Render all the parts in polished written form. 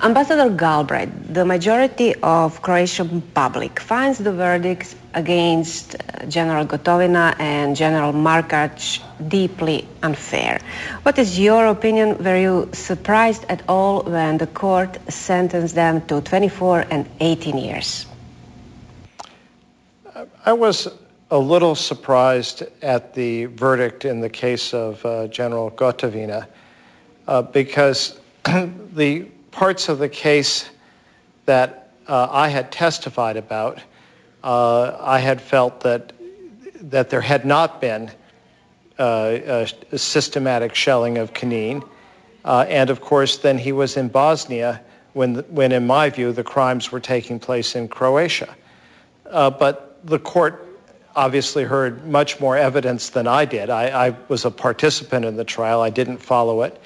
Ambassador Galbraith, the majority of Croatian public finds the verdicts against General Gotovina and General Markac deeply unfair. What is your opinion? Were you surprised at all when the court sentenced them to 24 and 18 years? I was a little surprised at the verdict in the case of General Gotovina because the parts of the case that I had testified about, I had felt that there had not been a systematic shelling of Knin, and of course then he was in Bosnia when in my view the crimes were taking place in Croatia. But the court obviously heard much more evidence than I did. I was a participant in the trial. I didn't follow it.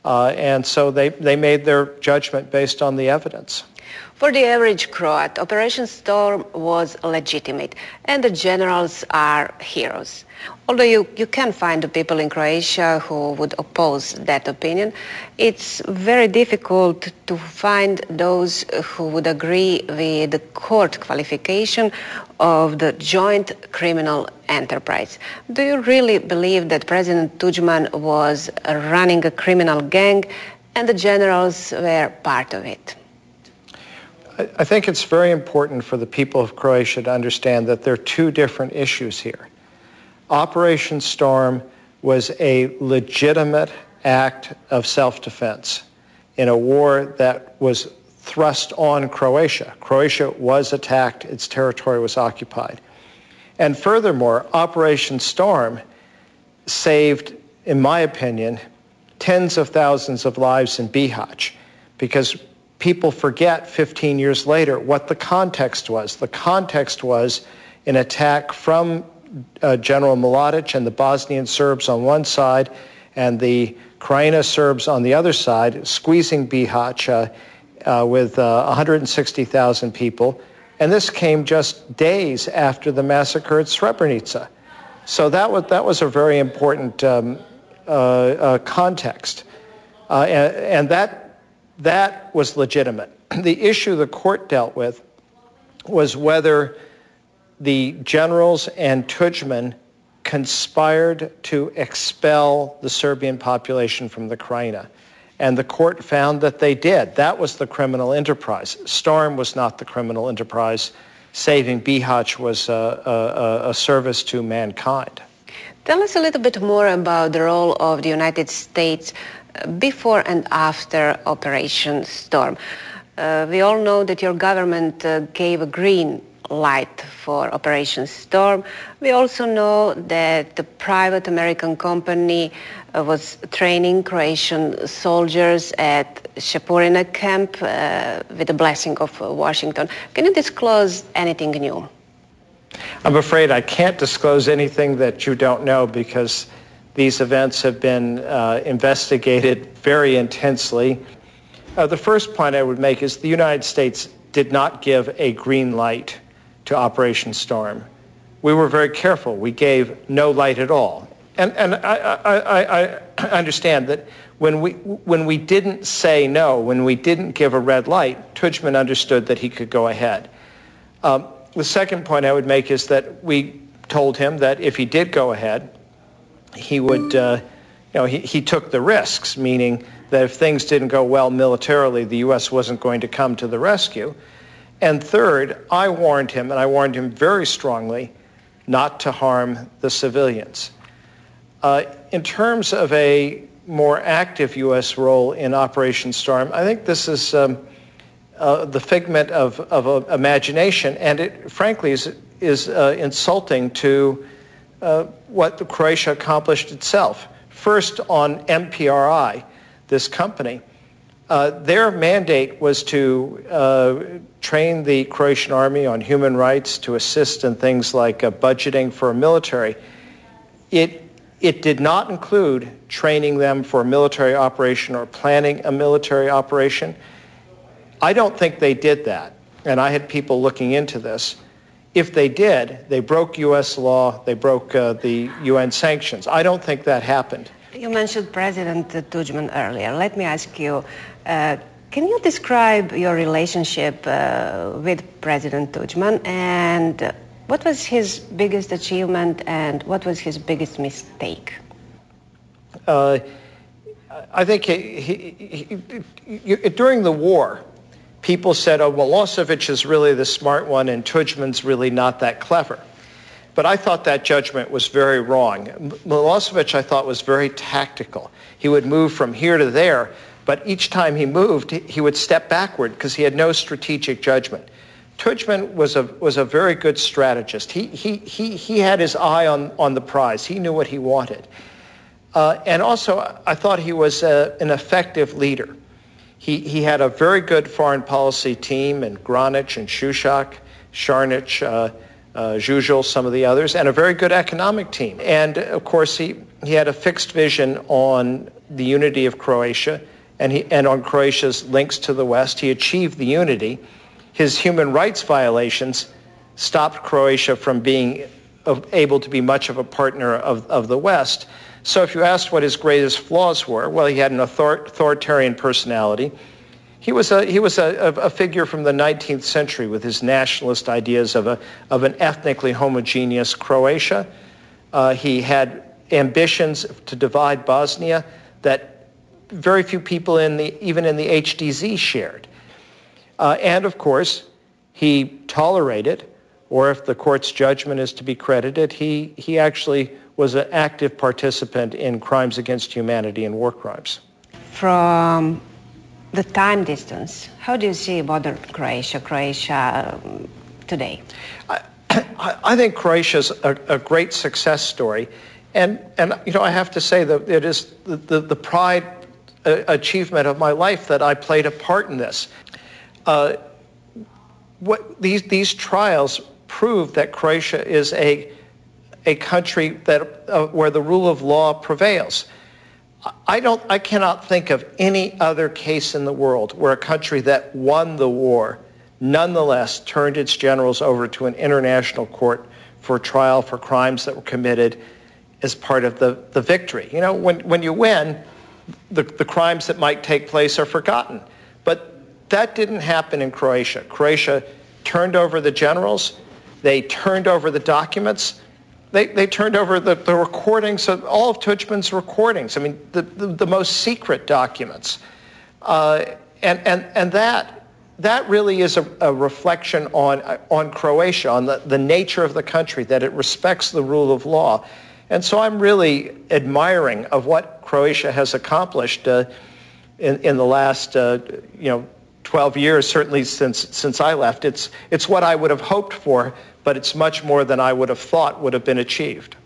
And so they made their judgment based on the evidence. For the average Croat, Operation Storm was legitimate, and the generals are heroes. Although you can find the people in Croatia who would oppose that opinion, it's very difficult to find those who would agree with the court qualification of the joint criminal enterprise. Do you really believe that President Tudjman was running a criminal gang and the generals were part of it? I think it's very important for the people of Croatia to understand that there are two different issues here. Operation Storm was a legitimate act of self-defense in a war that was thrust on Croatia. Croatia was attacked, its territory was occupied. And furthermore, Operation Storm saved, in my opinion, tens of thousands of lives in Bihać, because people forget 15 years later what the context was. The context was an attack from General Mladic and the Bosnian Serbs on one side and the Krajina Serbs on the other side, squeezing Bihać with 160,000 people. And this came just days after the massacre at Srebrenica. So that was a very important context. And that was legitimate. The issue the court dealt with was whether the generals and Tudjman conspired to expel the Serbian population from the Krajina. And the court found that they did. That was the criminal enterprise. Storm was not the criminal enterprise. Saving Bihać was a service to mankind. Tell us a little bit more about the role of the United States before and after Operation Storm. We all know that your government gave a green light for Operation Storm. We also know that the private American company was training Croatian soldiers at Šepurina camp with the blessing of Washington. Can you disclose anything new? I'm afraid I can't disclose anything that you don't know because these events have been investigated very intensely. The first point I would make is the United States did not give a green light to Operation Storm. We were very careful. We gave no light at all. And I understand that when we didn't say no, when we didn't give a red light, Tudjman understood that he could go ahead. The second point I would make is that we told him that if he did go ahead, he would, he took the risks, meaning that if things didn't go well militarily, the U.S. wasn't going to come to the rescue. And third, I warned him, and I warned him very strongly, not to harm the civilians. In terms of a more active U.S. role in Operation Storm, I think this is the figment of imagination, and it frankly is insulting to what Croatia accomplished itself. First, on MPRI, this company, their mandate was to train the Croatian army on human rights, to assist in things like budgeting for a military. It did not include training them for a military operation or planning a military operation. I don't think they did that, and I had people looking into this. If they did, they broke U.S. law, they broke the UN sanctions. I don't think that happened. You mentioned President Tudjman earlier. Let me ask you, Can you describe your relationship with President Tudjman, and what was his biggest achievement and what was his biggest mistake? I think during the war, people said, oh, Milosevic is really the smart one and Tudjman's really not that clever. But I thought that judgment was very wrong. Milosevic, I thought, was very tactical. He would move from here to there, but each time he moved, he would step backward because he had no strategic judgment. Tudjman was a very good strategist. He had his eye on the prize. He knew what he wanted. And also, I thought he was an effective leader. He had a very good foreign policy team, and Granich and Shushak, Sharnich, Zhuzhul, some of the others, and a very good economic team. And of course, he had a fixed vision on the unity of Croatia and on Croatia's links to the West. He achieved the unity. His human rights violations stopped Croatia from being able to be much of a partner of the West. So if you asked what his greatest flaws were, well, he had an authoritarian personality. He was a figure from the 19th century with his nationalist ideas of an ethnically homogeneous Croatia. He had ambitions to divide Bosnia that very few people even in the HDZ shared. And of course, he tolerated, or if the court's judgment is to be credited, he actually was an active participant in crimes against humanity and war crimes. From the time distance, how do you see modern Croatia today? I think Croatia's a great success story, and you know, I have to say that it is the pride achievement of my life that I played a part in this. These trials prove that Croatia is a country that where the rule of law prevails. I cannot think of any other case in the world where a country that won the war nonetheless turned its generals over to an international court for trial for crimes that were committed as part of the victory. You know, when you win, the crimes that might take place are forgotten. But that didn't happen in Croatia. Croatia turned over the generals. They turned over the documents. They turned over the recordings of all of Tudjman's recordings. I mean, the most secret documents. And that really is a reflection on Croatia, on the nature of the country, that it respects the rule of law. And so I'm really admiring of what Croatia has accomplished in the last 12 years, certainly since I left. It's what I would have hoped for, but it's much more than I would have thought would have been achieved.